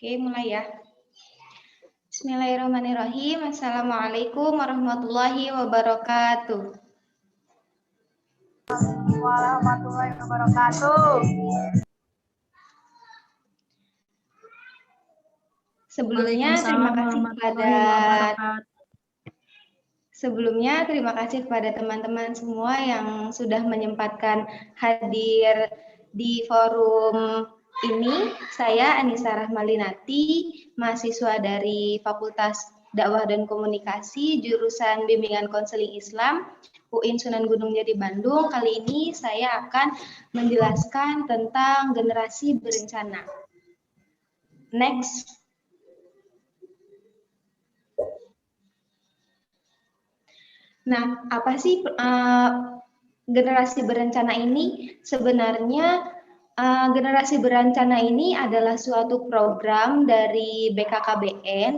Oke, mulai ya. Bismillahirrahmanirrahim. Assalamualaikum warahmatullahi wabarakatuh. Warahmatullahi wabarakatuh. Sebelumnya terima kasih kepada teman-teman semua yang sudah menyempatkan hadir di forum ini. Saya Anissa Rahmalinati, mahasiswa dari Fakultas Dakwah dan Komunikasi, jurusan Bimbingan Konseling Islam, UIN Sunan Gunung Jati Bandung. Kali ini saya akan menjelaskan tentang generasi berencana. Next. Nah, apa sih generasi berencana ini? Sebenarnya generasi berencana ini adalah suatu program dari BKKBN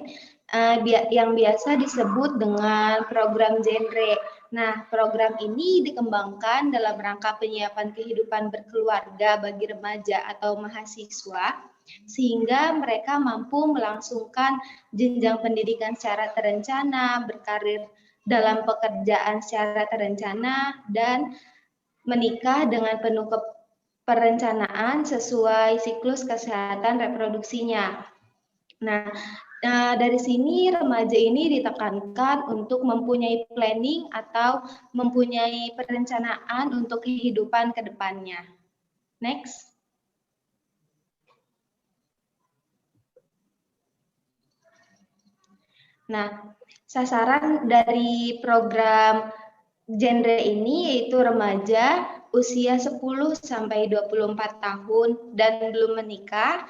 yang biasa disebut dengan program genre. Nah, program ini dikembangkan dalam rangka penyiapan kehidupan berkeluarga bagi remaja atau mahasiswa, sehingga mereka mampu melangsungkan jenjang pendidikan secara terencana, berkarir dalam pekerjaan secara terencana, dan menikah dengan penuh perencanaan sesuai siklus kesehatan reproduksinya. Nah, dari sini remaja ini ditekankan untuk mempunyai planning atau mempunyai perencanaan untuk kehidupan ke depannya. Next. Nah, sasaran dari program genre ini yaitu remaja usia 10 sampai 24 tahun dan belum menikah,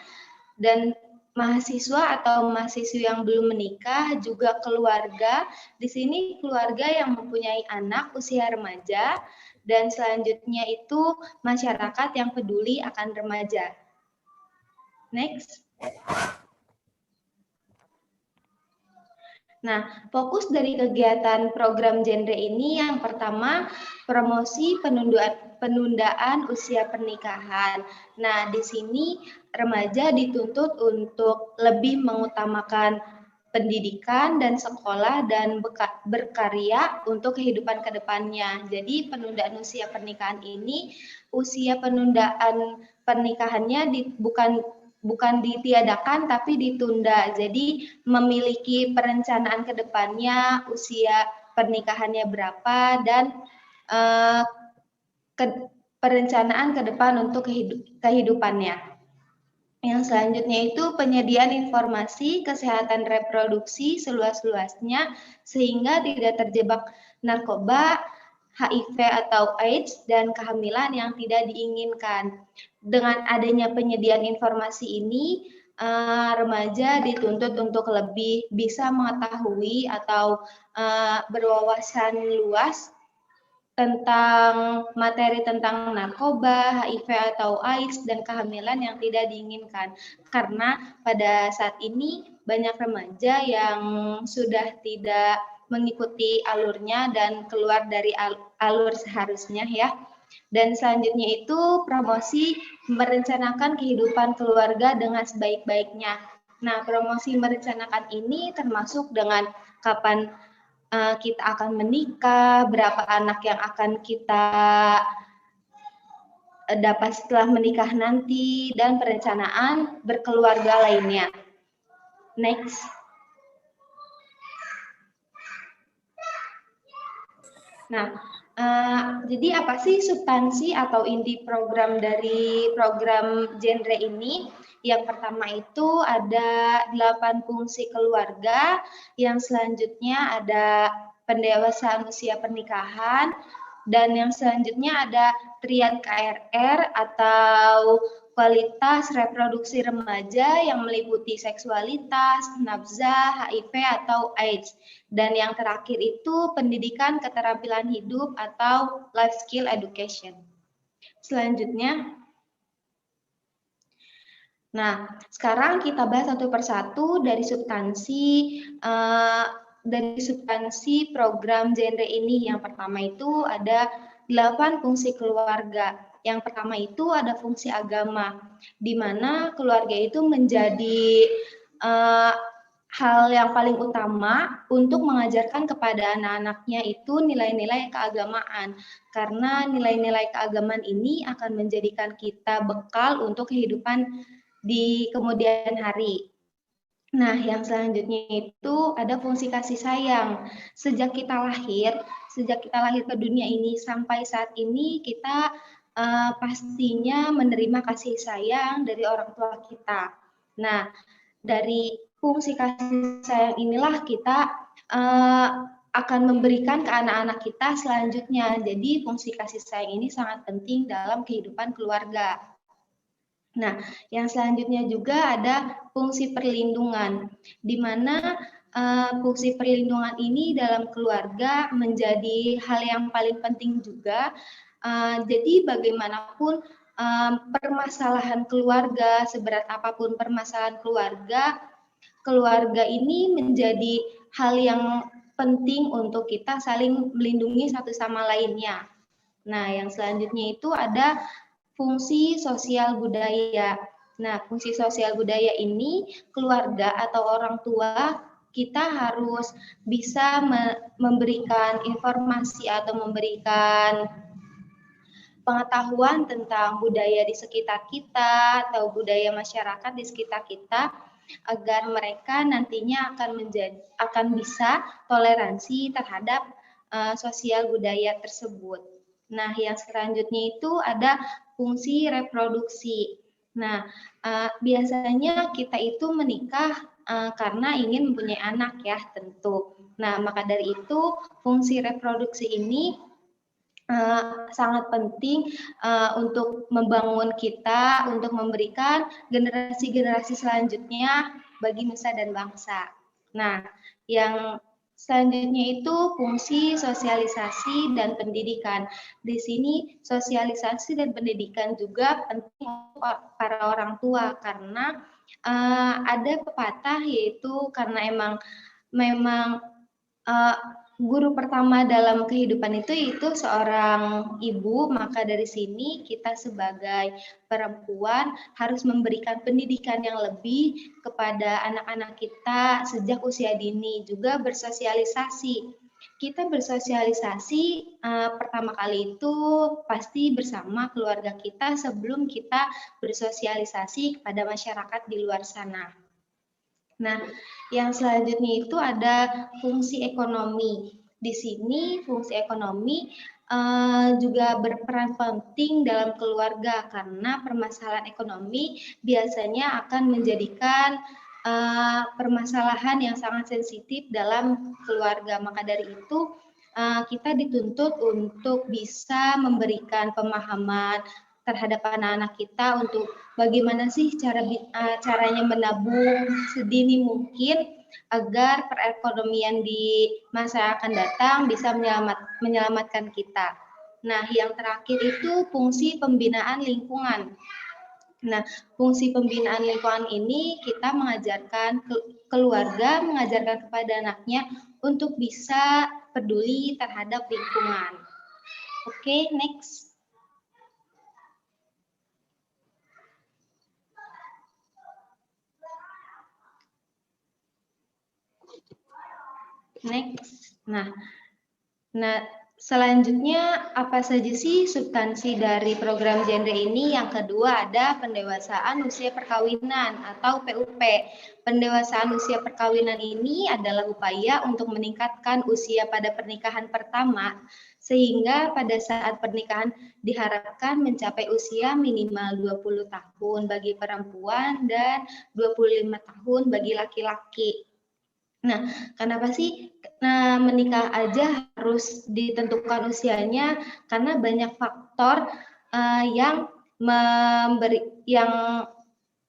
dan mahasiswa atau mahasiswi yang belum menikah, juga keluarga. Di sini keluarga yang mempunyai anak usia remaja, dan selanjutnya itu masyarakat yang peduli akan remaja. Next. Nah, fokus dari kegiatan program genre ini yang pertama, promosi penundaan usia pernikahan. Nah, di sini remaja dituntut untuk lebih mengutamakan pendidikan dan sekolah dan berkarya untuk kehidupan ke depannya. Jadi, penundaan usia pernikahan ini, usia penundaan pernikahannya bukan ditiadakan tapi ditunda. Jadi memiliki perencanaan ke depannya, usia pernikahannya berapa, dan perencanaan ke depan untuk kehidupannya. Yang selanjutnya itu penyediaan informasi kesehatan reproduksi seluas-luasnya sehingga tidak terjebak narkoba, HIV atau AIDS, dan kehamilan yang tidak diinginkan. Dengan adanya penyediaan informasi ini, remaja dituntut untuk lebih bisa mengetahui atau berwawasan luas tentang materi tentang narkoba, HIV atau AIDS, dan kehamilan yang tidak diinginkan. Karena pada saat ini banyak remaja yang sudah tidak mengikuti alurnya dan keluar dari alur seharusnya ya. Dan selanjutnya itu promosi merencanakan kehidupan keluarga dengan sebaik-baiknya. Nah, promosi merencanakan ini termasuk dengan kapan kita akan menikah, berapa anak yang akan kita dapat setelah menikah nanti, dan perencanaan berkeluarga lainnya. Next. Nah, jadi apa sih substansi atau inti program dari program genre ini? Yang pertama itu ada 8 fungsi keluarga, yang selanjutnya ada pendewasaan usia pernikahan, dan yang selanjutnya ada triad KRR atau kualitas reproduksi remaja yang meliputi seksualitas, nafsa, HIV atau AIDS. Dan yang terakhir itu pendidikan keterampilan hidup atau life skill education. Selanjutnya, nah, sekarang kita bahas satu persatu dari substansi program genre ini. Yang pertama itu ada 8 fungsi keluarga. Yang pertama itu ada fungsi agama, di mana keluarga itu menjadi hal yang paling utama untuk mengajarkan kepada anak-anaknya itu nilai-nilai keagamaan. Karena nilai-nilai keagamaan ini akan menjadikan kita bekal untuk kehidupan di kemudian hari. Nah, yang selanjutnya itu ada fungsi kasih sayang. Sejak kita lahir ke dunia ini sampai saat ini kita pastinya menerima kasih sayang dari orang tua kita. Nah, dari fungsi kasih sayang inilah kita akan memberikan ke anak-anak kita selanjutnya. Jadi fungsi kasih sayang ini sangat penting dalam kehidupan keluarga. Nah, yang selanjutnya juga ada fungsi perlindungan, di mana fungsi perlindungan ini dalam keluarga menjadi hal yang paling penting juga. Jadi bagaimanapun permasalahan keluarga, seberat apapun permasalahan keluarga ini menjadi hal yang penting untuk kita saling melindungi satu sama lainnya. Nah, yang selanjutnya itu ada fungsi sosial budaya. Nah, fungsi sosial budaya ini keluarga atau orang tua kita harus bisa memberikan informasi atau memberikan pengetahuan tentang budaya di sekitar kita atau budaya masyarakat di sekitar kita agar mereka nantinya akan bisa toleransi terhadap sosial budaya tersebut. Nah, yang selanjutnya itu ada fungsi reproduksi. Nah, biasanya kita itu menikah karena ingin mempunyai anak ya tentu. Nah, maka dari itu fungsi reproduksi ini sangat penting untuk membangun kita, untuk memberikan generasi-generasi selanjutnya bagi nusa dan bangsa. Nah, yang selanjutnya itu fungsi sosialisasi dan pendidikan. Di sini sosialisasi dan pendidikan juga penting untuk para orang tua karena ada pepatah yaitu karena memang guru pertama dalam kehidupan itu seorang ibu, maka dari sini kita sebagai perempuan harus memberikan pendidikan yang lebih kepada anak-anak kita sejak usia dini, juga bersosialisasi. Kita bersosialisasi pertama kali itu pasti bersama keluarga kita sebelum kita bersosialisasi kepada masyarakat di luar sana. Nah, yang selanjutnya itu ada fungsi ekonomi. Di sini fungsi ekonomi juga berperan penting dalam keluarga karena permasalahan ekonomi biasanya akan menjadikan permasalahan yang sangat sensitif dalam keluarga. Maka dari itu kita dituntut untuk bisa memberikan pemahaman terhadap anak-anak kita untuk bagaimana sih caranya menabung sedini mungkin agar perekonomian di masa yang akan datang bisa menyelamatkan kita. Nah, yang terakhir itu fungsi pembinaan lingkungan. Nah, fungsi pembinaan lingkungan ini kita mengajarkan keluarga, mengajarkan kepada anaknya untuk bisa peduli terhadap lingkungan. Oke, next. Next. Nah, selanjutnya apa saja sih substansi dari program genre ini? Yang kedua ada pendewasaan usia perkawinan atau PUP. Pendewasaan usia perkawinan ini adalah upaya untuk meningkatkan usia pada pernikahan pertama sehingga pada saat pernikahan diharapkan mencapai usia minimal 20 tahun bagi perempuan dan 25 tahun bagi laki-laki. Nah, kenapa sih menikah aja harus ditentukan usianya? Karena banyak faktor yang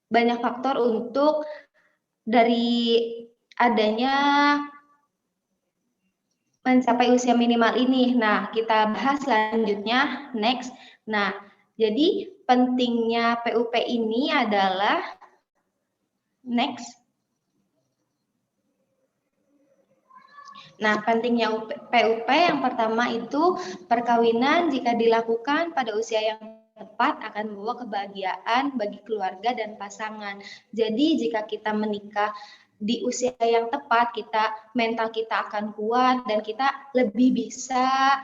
banyak faktor untuk dari adanya mencapai usia minimal ini. Nah, kita bahas selanjutnya next. Nah, jadi pentingnya PUP ini adalah next. Nah, pentingnya PUP yang pertama itu perkawinan jika dilakukan pada usia yang tepat akan membawa kebahagiaan bagi keluarga dan pasangan. Jadi jika kita menikah di usia yang tepat, mental kita akan kuat dan kita lebih bisa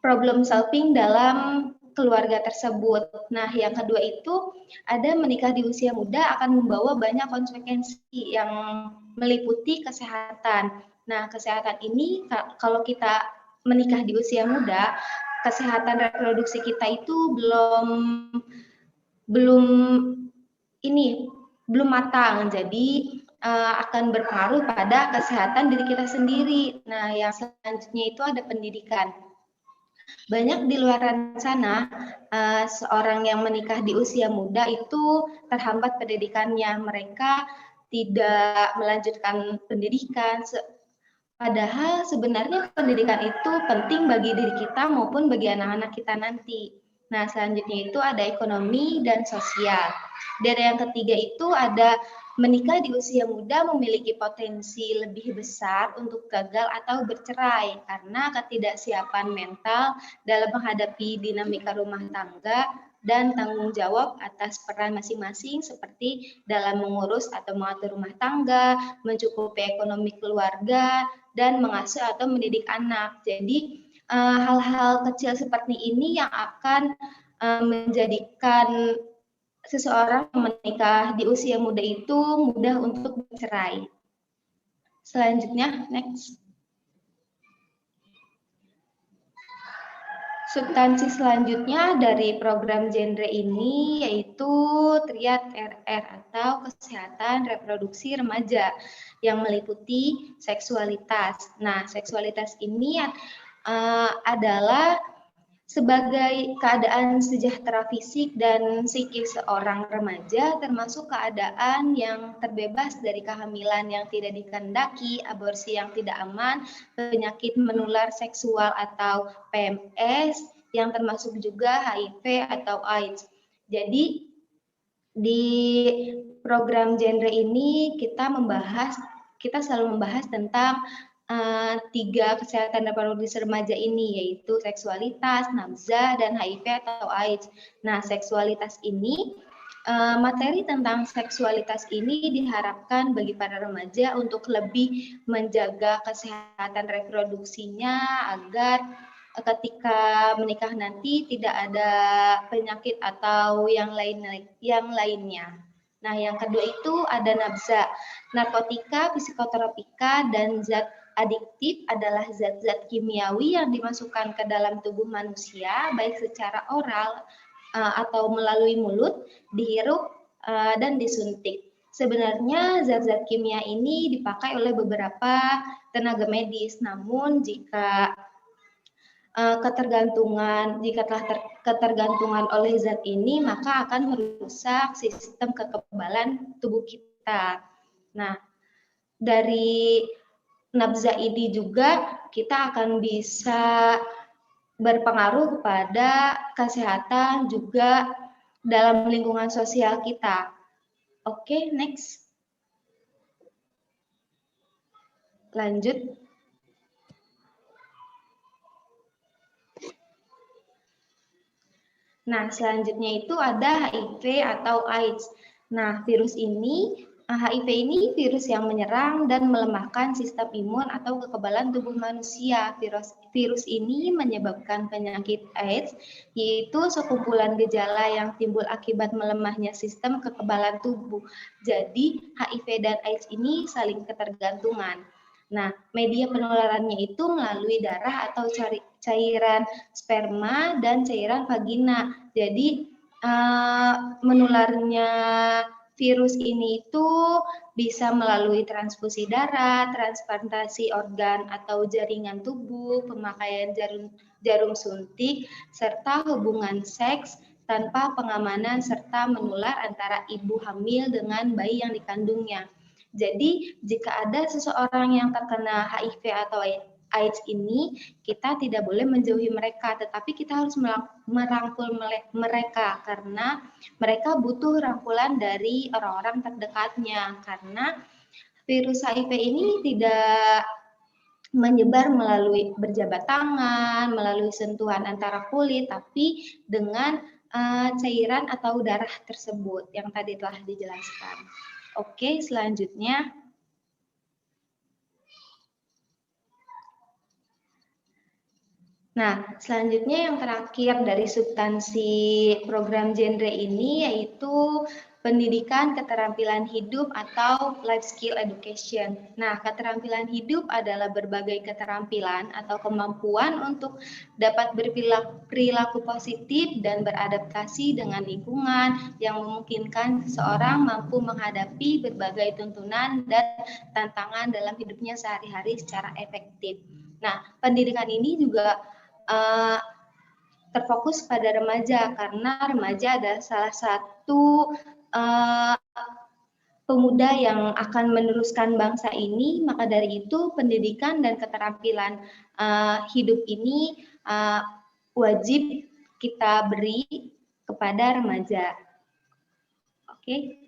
problem solving dalam keluarga tersebut. Nah, yang kedua itu ada menikah di usia muda akan membawa banyak konsekuensi yang meliputi kesehatan. Nah, kesehatan ini kalau kita menikah di usia muda, kesehatan reproduksi kita itu belum matang. Jadi akan berpengaruh pada kesehatan diri kita sendiri. Nah, yang selanjutnya itu ada pendidikan. Banyak di luar sana, seorang yang menikah di usia muda itu terhambat pendidikannya. Mereka tidak melanjutkan pendidikan, padahal sebenarnya pendidikan itu penting bagi diri kita maupun bagi anak-anak kita nanti. Nah, selanjutnya itu ada ekonomi dan sosial. Dan yang ketiga itu ada menikah di usia muda memiliki potensi lebih besar untuk gagal atau bercerai karena ketidaksiapan mental dalam menghadapi dinamika rumah tangga dan tanggung jawab atas peran masing-masing seperti dalam mengurus atau mengatur rumah tangga, mencukupi ekonomi keluarga, dan mengasuh atau mendidik anak. Jadi hal-hal kecil seperti ini yang akan menjadikan seseorang yang menikah di usia muda itu mudah untuk bercerai. Selanjutnya, next. Substansi selanjutnya dari program genre ini yaitu Triad RR atau Kesehatan Reproduksi Remaja yang meliputi seksualitas. Nah, seksualitas ini adalah sebagai keadaan sejahtera fisik dan psikis seorang remaja, termasuk keadaan yang terbebas dari kehamilan yang tidak dikehendaki, aborsi yang tidak aman, penyakit menular seksual atau PMS, yang termasuk juga HIV atau AIDS. Jadi di program genre ini kita selalu membahas tentang tiga kesehatan reproduksi remaja ini, yaitu seksualitas, nafsa, dan HIV atau AIDS. Nah, seksualitas ini, materi tentang seksualitas ini diharapkan bagi para remaja untuk lebih menjaga kesehatan reproduksinya agar ketika menikah nanti tidak ada penyakit atau yang lainnya. Nah, yang kedua itu ada nafsa. Narkotika, psikotropika, dan zat adiktif adalah zat-zat kimiawi yang dimasukkan ke dalam tubuh manusia, baik secara oral atau melalui mulut, dihirup, dan disuntik. Sebenarnya zat-zat kimia ini dipakai oleh beberapa tenaga medis, namun jika ketergantungan oleh zat ini, maka akan merusak sistem kekebalan tubuh kita. Nah, dari nafsa ini juga kita akan bisa berpengaruh kepada kesehatan juga dalam lingkungan sosial kita. Oke, next. Lanjut. Nah, selanjutnya itu ada HIV atau AIDS. Nah, HIV ini virus yang menyerang dan melemahkan sistem imun atau kekebalan tubuh manusia. Virus ini menyebabkan penyakit AIDS, yaitu sekumpulan gejala yang timbul akibat melemahnya sistem kekebalan tubuh. Jadi, HIV dan AIDS ini saling ketergantungan. Nah, media penularannya itu melalui darah atau cairan sperma dan cairan vagina. Jadi, menularnya virus ini itu bisa melalui transfusi darah, transplantasi organ atau jaringan tubuh, pemakaian jarum suntik, serta hubungan seks tanpa pengamanan serta menular antara ibu hamil dengan bayi yang dikandungnya. Jadi, jika ada seseorang yang terkena HIV atau AIDS ini, kita tidak boleh menjauhi mereka, tetapi kita harus merangkul mereka karena mereka butuh rangkulan dari orang-orang terdekatnya. Karena virus HIV ini tidak menyebar melalui berjabat tangan, melalui sentuhan antara kulit, tapi dengan cairan atau darah tersebut yang tadi telah dijelaskan. Oke, selanjutnya. Nah, selanjutnya yang terakhir dari substansi program genre ini yaitu pendidikan keterampilan hidup atau life skill education. Nah, keterampilan hidup adalah berbagai keterampilan atau kemampuan untuk dapat berperilaku positif dan beradaptasi dengan lingkungan yang memungkinkan seseorang mampu menghadapi berbagai tuntunan dan tantangan dalam hidupnya sehari-hari secara efektif. Nah, pendidikan ini juga terfokus pada remaja karena remaja adalah salah satu pemuda yang akan meneruskan bangsa ini. Maka dari itu pendidikan dan keterampilan hidup ini wajib kita beri kepada remaja. Oke.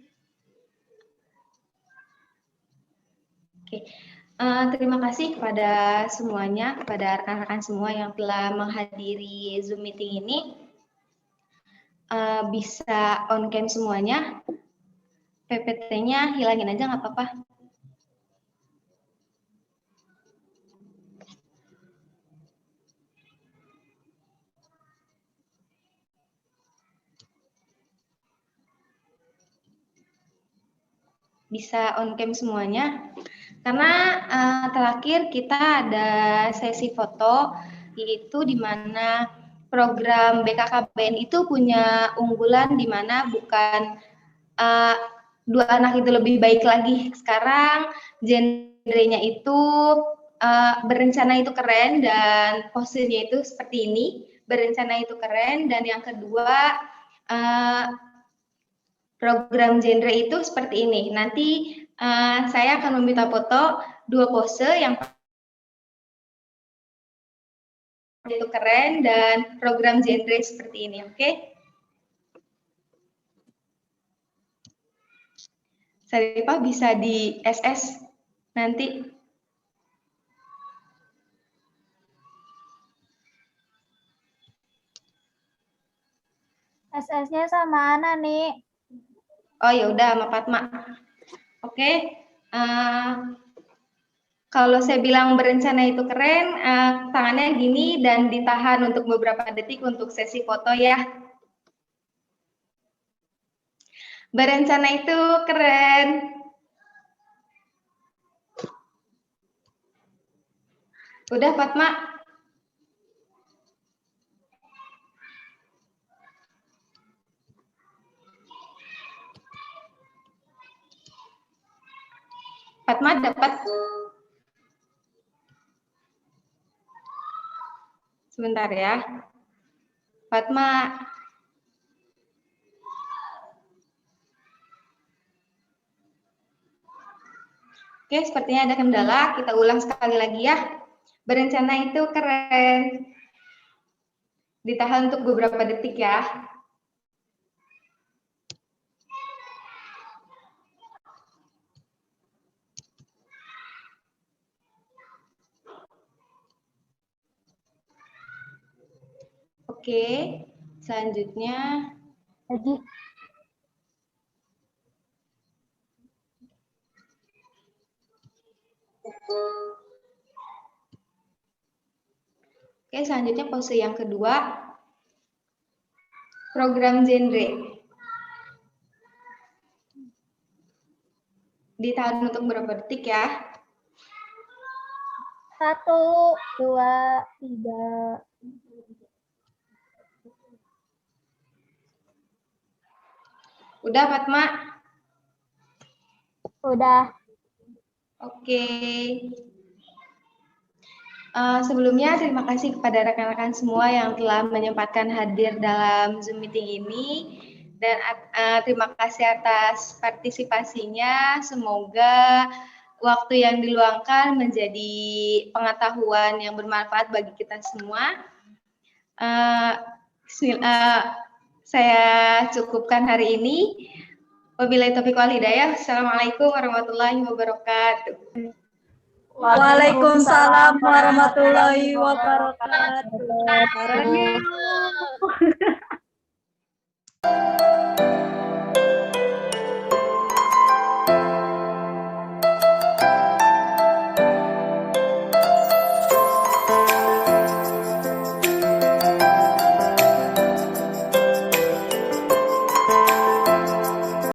Terima kasih kepada semuanya, kepada rekan-rekan semua yang telah menghadiri Zoom meeting ini. Bisa on cam semuanya. PPT-nya hilangin aja nggak apa-apa. Bisa on cam semuanya. Karena terakhir kita ada sesi foto, yaitu di mana program BKKBN itu punya unggulan di mana bukan dua anak itu lebih baik lagi. Sekarang genrenya itu berencana itu keren dan posenya itu seperti ini. Berencana itu keren, dan yang kedua program genre itu seperti ini. Nanti saya akan meminta foto dua pose yang itu keren dan program genre seperti ini, oke? Saripah bisa di SS nanti. SS-nya sama Ana nih. Oh ya udah, sama Fatma. Oke. Kalau saya bilang berencana itu keren, tangannya gini dan ditahan untuk beberapa detik untuk sesi foto ya. Berencana itu keren. Udah, Fatma? Fatma dapat? Sebentar ya. Fatma. Oke, sepertinya ada kendala. Kita ulang sekali lagi ya. Berencana itu keren. Ditahan untuk beberapa detik ya. Oke, selanjutnya. Lagi. Oke, selanjutnya pose yang kedua. Program genre. Ditahan untuk berapa detik ya? 1, 2, 3. Udah, Fatma? Udah. Oke. Sebelumnya terima kasih kepada rekan-rekan semua yang telah menyempatkan hadir dalam Zoom meeting ini, dan terima kasih atas partisipasinya. Semoga waktu yang diluangkan menjadi pengetahuan yang bermanfaat bagi kita semua. Saya cukupkan hari ini. Wabillahi taufiq wal hidayah. Assalamualaikum warahmatullahi wabarakatuh. Waalaikumsalam warahmatullahi wabarakatuh.